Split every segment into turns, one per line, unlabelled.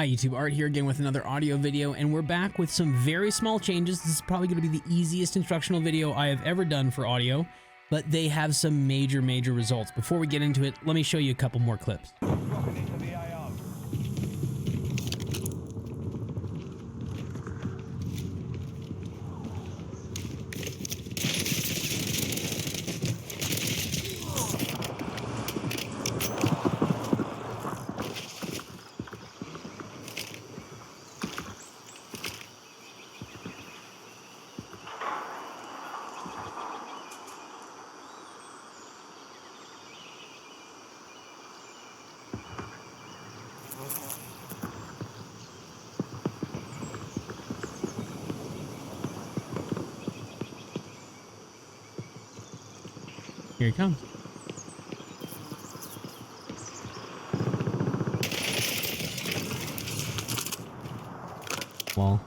Hi YouTube, Art here again with another audio video, and we're back with some very small changes. This is probably going to be the easiest instructional video I have ever done for audio, but they have some major results. Before we get into it, let me show you a couple more clips. Here he comes. Well,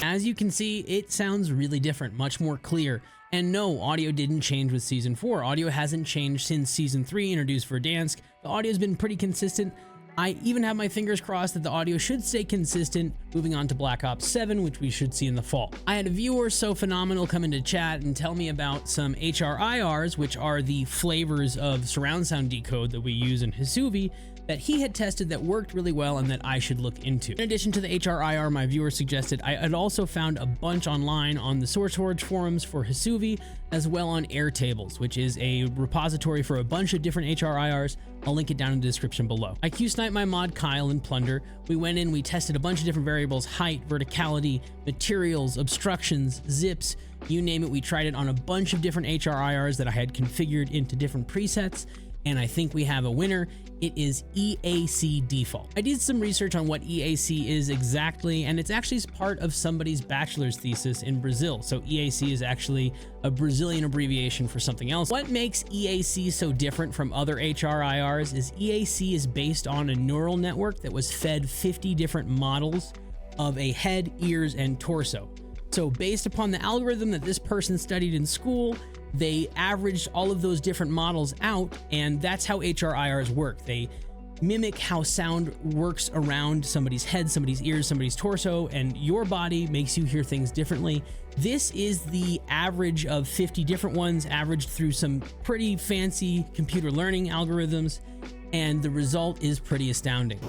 as you can see, it sounds really different, much more clear. And no, audio didn't change with Season 4. Audio hasn't changed since Season 3 introduced Verdansk. The audio's been pretty consistent. I even have my fingers crossed that the audio should stay consistent moving on to Black Ops 7, which we should see in the fall. I had a viewer so phenomenal come into chat and tell me about some HRIRs, which are the flavors of surround sound decode that we use in Hisuvi, that he had tested that worked really well and that I should look into. In addition to the HRIR my viewer suggested, I had also found a bunch online on the SourceForge forums for Hisuvi, as well on Airtables, which is a repository for a bunch of different HRIRs. I'll link it down in the description below. I Q-sniped my mod Kyle and Plunder. We went in, we tested a bunch of different variables: height, verticality, materials, obstructions, zips, you name it. We tried it on a bunch of different HRIRs that I had configured into different presets, and I think we have a winner. It is EAC default. I did some research on what EAC is exactly, and it's actually part of somebody's bachelor's thesis in Brazil. So EAC is actually a Brazilian abbreviation for something else. What makes EAC so different from other HRIRs is EAC is based on a neural network that was fed 50 different models of a head, ears, and torso. So based upon the algorithm that this person studied in school, they averaged all of those different models out, and that's how HRIRs work. They mimic how sound works around somebody's head, somebody's ears, somebody's torso, and your body makes you hear things differently. This is the average of 50 different ones, averaged through some pretty fancy computer learning algorithms, and the result is pretty astounding.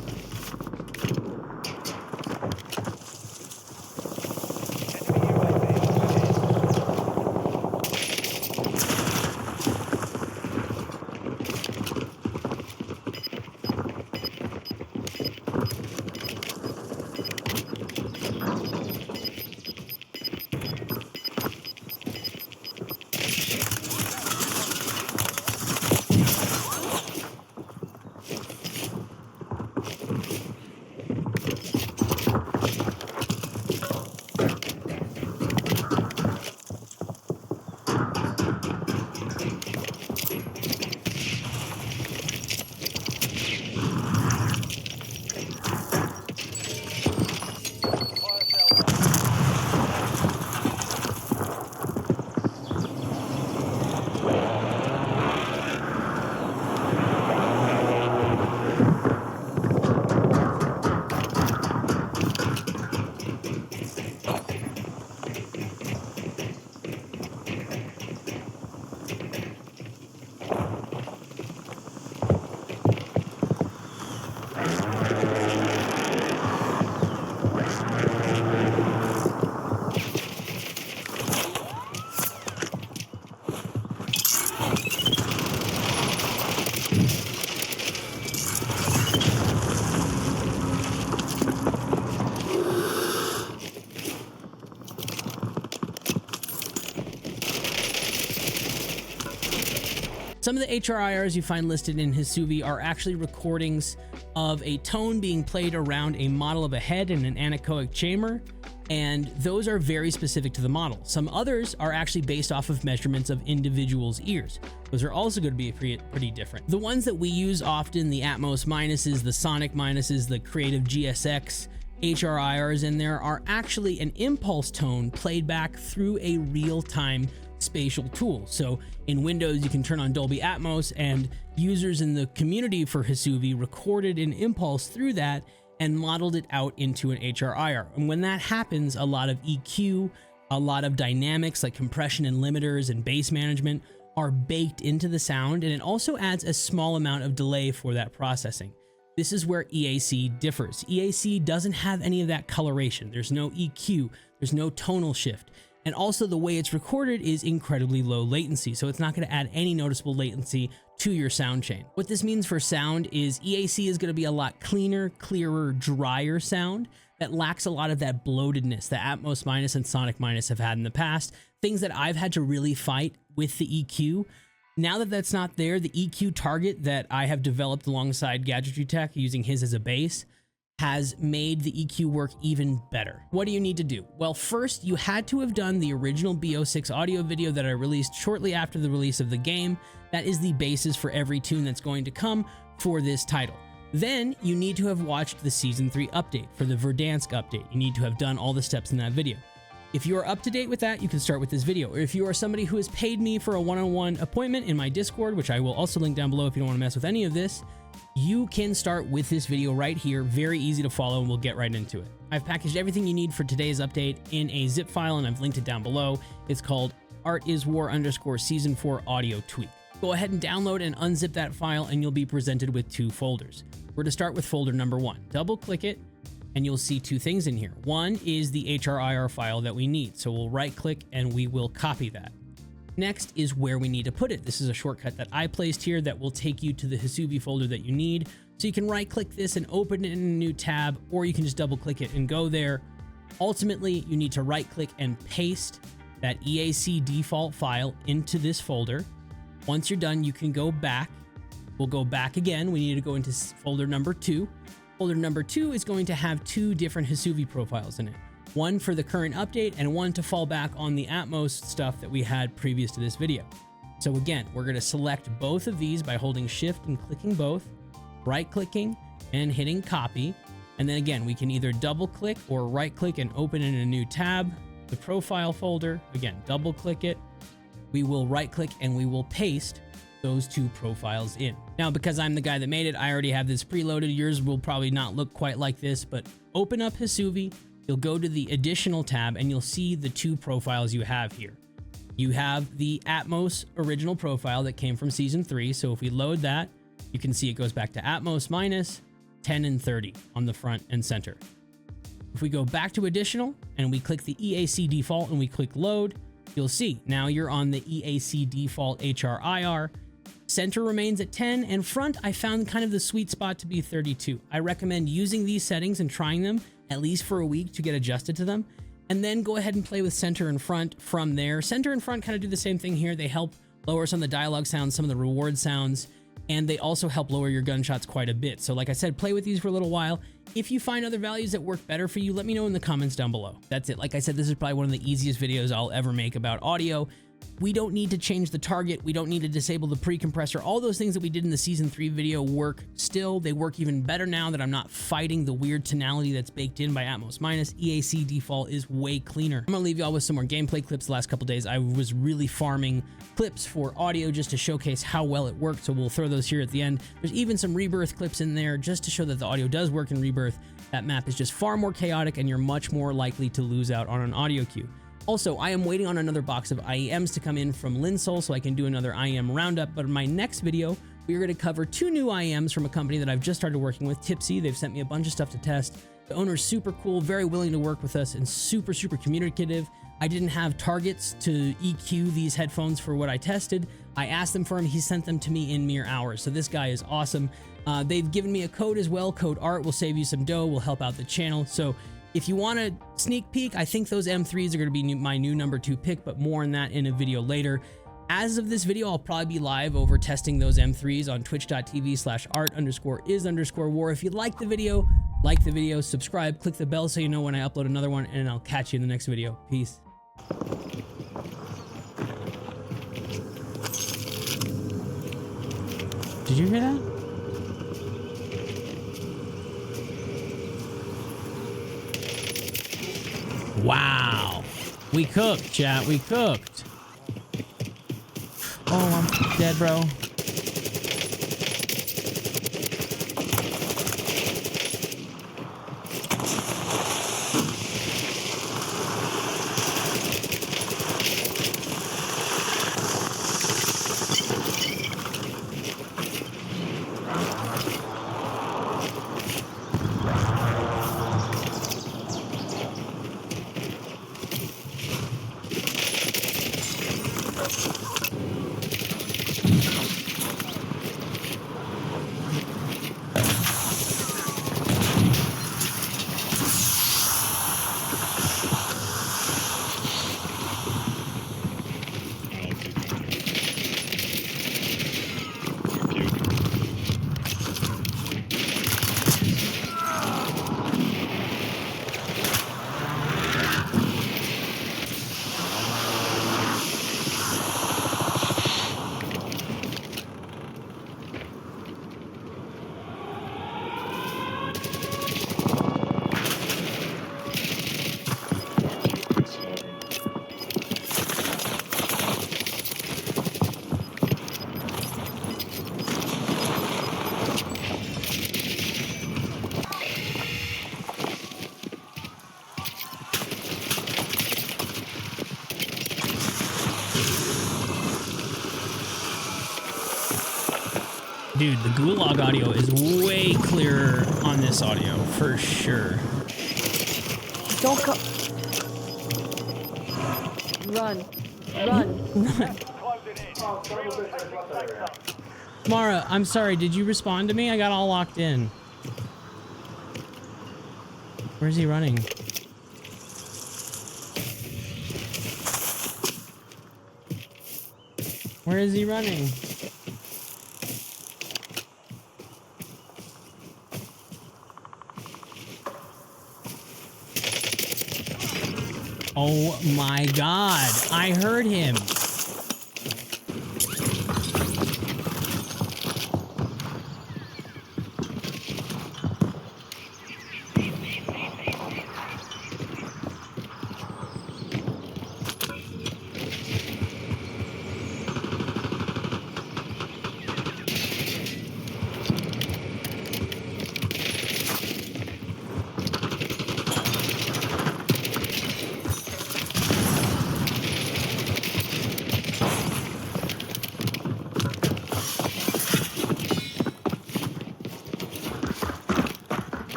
Some of the HRIRs you find listed in Hisuvi are actually recordings of a tone being played around a model of a head in an anechoic chamber, and those are very specific to the model. Some others are actually based off of measurements of individuals' ears. Those are also going to be pretty different. The ones that we use often, the Atmos minuses, the Sonic minuses, the Creative GSX HRIRs in there, are actually an impulse tone played back through a real-time spatial tool. So in Windows, you can turn on Dolby Atmos, and users in the community for Hisuvi recorded an impulse through that, and modeled it out into an HRIR. And when that happens, a lot of EQ, a lot of dynamics like compression and limiters and bass management are baked into the sound, and it also adds a small amount of delay for that processing. This is where EAC differs. EAC doesn't have any of that coloration. There's no EQ, there's no tonal shift. And also the way it's recorded is incredibly low latency, so it's not going to add any noticeable latency to your sound chain. What this means for sound is EAC is going to be a lot cleaner, clearer, drier sound that lacks a lot of that bloatedness that Atmos Minus and Sonic Minus have had in the past, things that I've had to really fight with the EQ. Now that that's not there, the EQ target that I have developed alongside Gadgetry Tech using his as a base has made the EQ work even better. What do you need to do? Well, first, you had to have done the original BO6 audio video that I released shortly after the release of the game. That is the basis for every tune that's going to come for this title. Then you need to have watched the Season 3 update for the Verdansk update. You need to have done all the steps in that video. If you are up to date with that, you can start with this video. Or if you are somebody who has paid me for a one-on-one appointment in my Discord, which I will also link down below if you don't want to mess with any of this, you can start with this video right here. Very easy to follow, and we'll get right into it. I've packaged everything you need for today's update in a zip file, and I've linked it down below. It's called ArtIsWar Season 4 Audio Tweak. Go ahead and download and unzip that file, and you'll be presented with two folders. We're to start with folder number 1. Double click it, and you'll see two things in here. One is the HRIR file that we need, so we'll right click and we will copy that. Next is where we need to put it. This is a shortcut that I placed here that will take you to the Hisubi folder that you need. So you can right click this and open it in a new tab, or you can just double click it and go there. Ultimately, you need to right click and paste that EAC default file into this folder. Once you're done, you can go back. We'll go back again. We need to go into folder number 2. Folder number 2 is going to have two different Hisubi profiles in it. One for the current update and one to fall back on the Atmos stuff that we had previous to this video. So again, we're going to select both of these by holding shift and clicking both, right clicking and hitting copy. And then again, we can either double click or right click and open in a new tab, the profile folder. Again, double click it. We will right click and we will paste those two profiles in. Now, because I'm the guy that made it, I already have this preloaded. Yours will probably not look quite like this, but open up Hisubi. You'll go to the additional tab and you'll see the two profiles you have here. You have the Atmos original profile that came from Season 3. So if we load that, you can see it goes back to Atmos Minus, 10 and 30 on the front and center. If we go back to additional and we click the EAC default and we click load, you'll see now you're on the EAC default HRIR. Center remains at 10, and front I found kind of the sweet spot to be 32. I recommend using these settings and trying them at least for a week to get adjusted to them, and then go ahead and play with center and front from there. Center and front kind of do the same thing here. They help lower some of the dialogue sounds, some of the reward sounds, and they also help lower your gunshots quite a bit. So like I said, play with these for a little while. If you find other values that work better for you, let me know in the comments down below. That's it. Like I said, this is probably one of the easiest videos I'll ever make about audio. We don't need to change the target. We don't need to disable the pre-compressor. All those things that we did in the Season 3 video work still. They work even better now that I'm not fighting the weird tonality that's baked in by Atmos Minus. EAC default is way cleaner. I'm gonna leave y'all with some more gameplay clips. The last couple days, I was really farming clips for audio just to showcase how well it worked, so we'll throw those here at the end. There's even some Rebirth clips in there just to show that the audio does work in Rebirth. That map is just far more chaotic, and you're much more likely to lose out on an audio cue. Also, I am waiting on another box of IEMs to come in from Linsol so I can do another IEM roundup, but in my next video, we are going to cover two new IEMs from a company that I've just started working with, Tipsy. They've sent me a bunch of stuff to test. The owner's super cool, very willing to work with us, and super, super communicative. I didn't have targets to EQ these headphones for what I tested. I asked them for them. He sent them to me in mere hours. So this guy is awesome. They've given me a code as well. Code ART will save you some dough, will help out the channel. So if you want a sneak peek, I think those M3s are going to be my new number 2 pick, but more on that in a video later. As of this video, I'll probably be live over testing those M3s on twitch.tv/art_is_war. If you like the video, subscribe, click the bell so you know when I upload another one, and I'll catch you in the next video. Peace. Did you hear that? Wow. We cooked, chat. We cooked. Oh, I'm dead, bro. Dude, the gulag audio is way clearer on this audio, for sure.
Don't go. Run. Run.
Mara, I'm sorry, did you respond to me? I got all locked in. Where's he running? Where is he running? Oh my God, I heard him.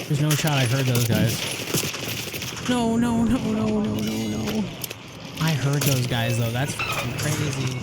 There's no shot I heard those guys. No. I heard those guys though. That's fucking crazy.